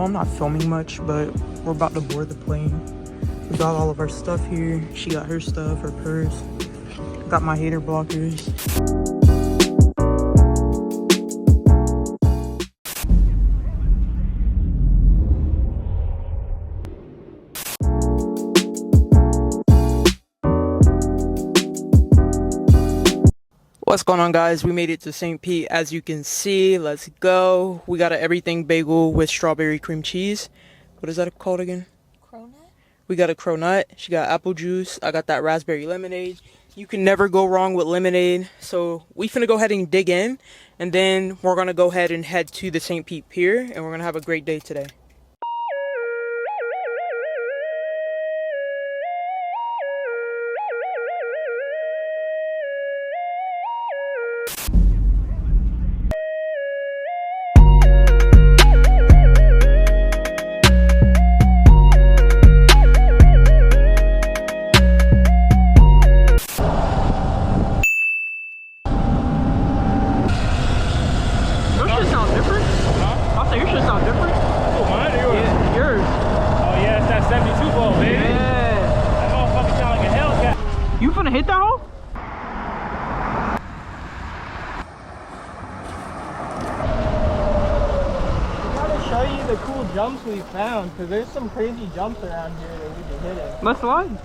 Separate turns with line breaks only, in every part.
know I'm not filming much, but we're about to board the plane. We got all of our stuff here. She got her stuff, her purse. Got my hater blockers. What's going on, guys? We made it to St. Pete, as you can see. Let's go. We got an everything bagel with strawberry cream cheese. What is that called again?
Cronut?
We got a cronut. She got apple juice. I got that raspberry lemonade. You can never go wrong with lemonade. So we finna go ahead and dig in, and then we're gonna go ahead and head to the St. Pete Pier, and we're gonna have a great day today. You finna hit that hole?
I gotta show you the cool jumps we found, because there's some crazy jumps around here that we can hit it.
Let's slide.
Are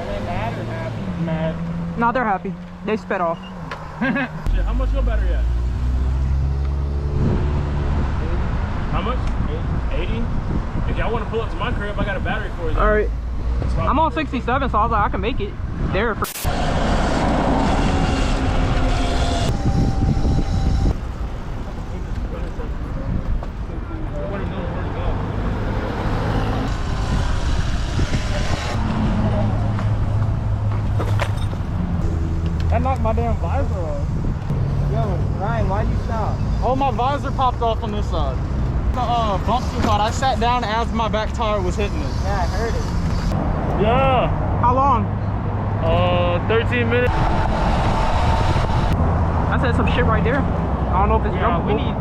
they mad or happy?
Mad. No, they're happy. They sped off.
How much your battery at? How much? 80? If y'all want to pull up to my crib, I got a battery for you.
Alright. I'm on 67, so I was like, I can make it there.
That knocked my damn visor off. Yo, Ryan, why'd you stop? Oh, my visor popped off on this side. The bump too hard. I sat down as my back tire was hitting it. Yeah, I heard it.
Yeah.
How long?
13 minutes.
I said some shit right there. I don't know if it's jumpable.
We need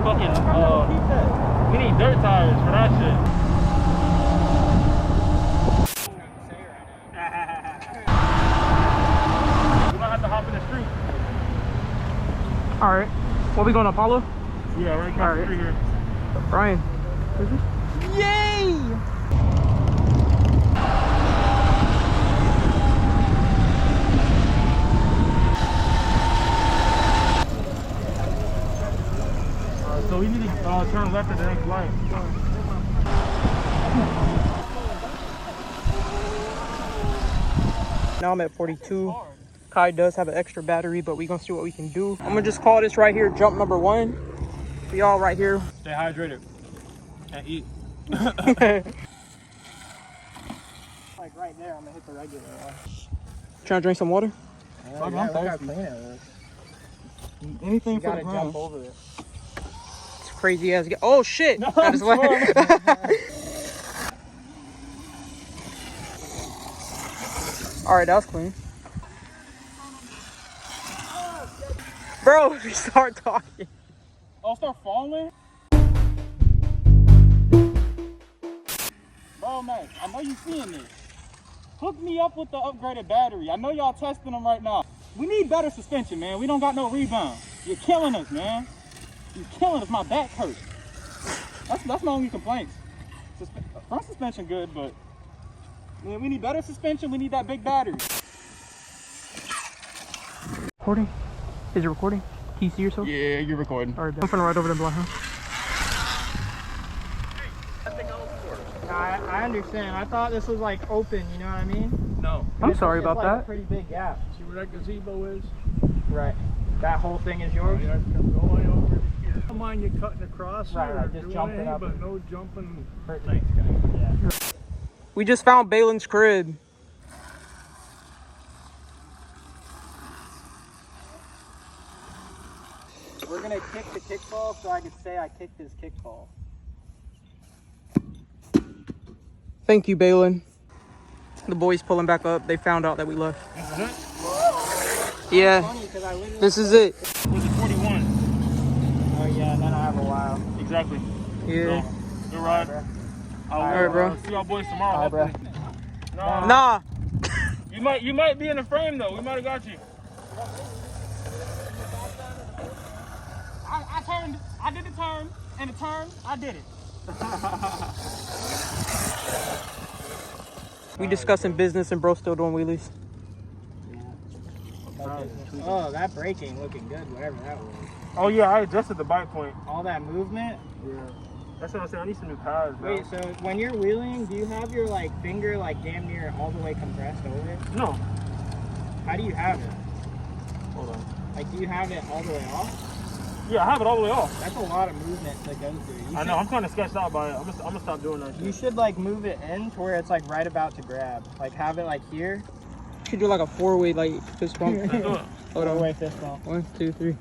fucking we need dirt tires for that shit. We might have to hop in the street.
Alright. What, we going to Apollo?
Yeah, right across the street here.
Brian. Is it? Yay!
So we need to turn left at the next light.
Now I'm at 42. Kai does have an extra battery, but we're gonna see what we can do. I'm gonna just call this right here jump number 1. We all right here.
Stay hydrated and eat.
Like right there, I'm gonna hit the regular one.
Trying to drink some water?
I'm thirsty.
Anything
for the ground. Jump over it.
It's crazy ass. Oh shit!
No,
I just went. All right, that was clean. Bro, we start talking.
Oh, start falling? Bro, man, I know you seeing this. Hook me up with the upgraded battery. I know y'all testing them right now. We need better suspension, man. We don't got no rebound. You're killing us, man. You're killing us. My back hurts. That's my only complaints. Front suspension good, but man, we need better suspension. We need that big battery.
Recording? Is it recording? Can you see yourself?
Yeah, you're recording.
All right, I'm finna ride over to Black, huh?
I understand. I thought this was like open, you know what I mean?
No.
I'm sorry about
like
that.
A pretty big gap.
See where that gazebo is?
Right. That whole thing is yours?
You have to come all the way over here. I don't mind you cutting across
Right,
or
right, just
doing
jumping
anything,
up
but
and-
no jumping.
Thanks, guys. Yeah.
We just found Balin's crib.
We're gonna kick the kickball so I can say I kicked his kickball.
Thank you, Balin. The boys pulling back up. They found out that we left.
This is it?
Yeah, this is it.
Was it 41? exactly.
Yeah.
So, good ride.
Alright, bro.
See y'all boys tomorrow.
All right,
hopefully.
bro.
Nah.
You might be in the frame though. We might have got you.
I turned. I did the turn, and the turn, I did it.
We discussing business and bro still doing wheelies.
Oh, that braking looking good, whatever that was.
Oh yeah, I adjusted the bike point.
All that movement.
Yeah. That's what I'm saying. I need some new pads, bro.
Wait, so when you're wheeling, do you have your like finger like damn near all the way compressed over?
No.
How do you have it?
Hold on.
Like, do you have it all the way off?
Yeah, I have it all the way off.
That's a lot of movement to go through.
I know. I'm kind of sketched out by it. I'm gonna stop doing that.
You should like move it in to where it's like right about to grab. Like have it like here.
You should do like a 4-way like fist bump.
Let's do it.
Hold on.
Four-way fist bump.
1, 2, 3.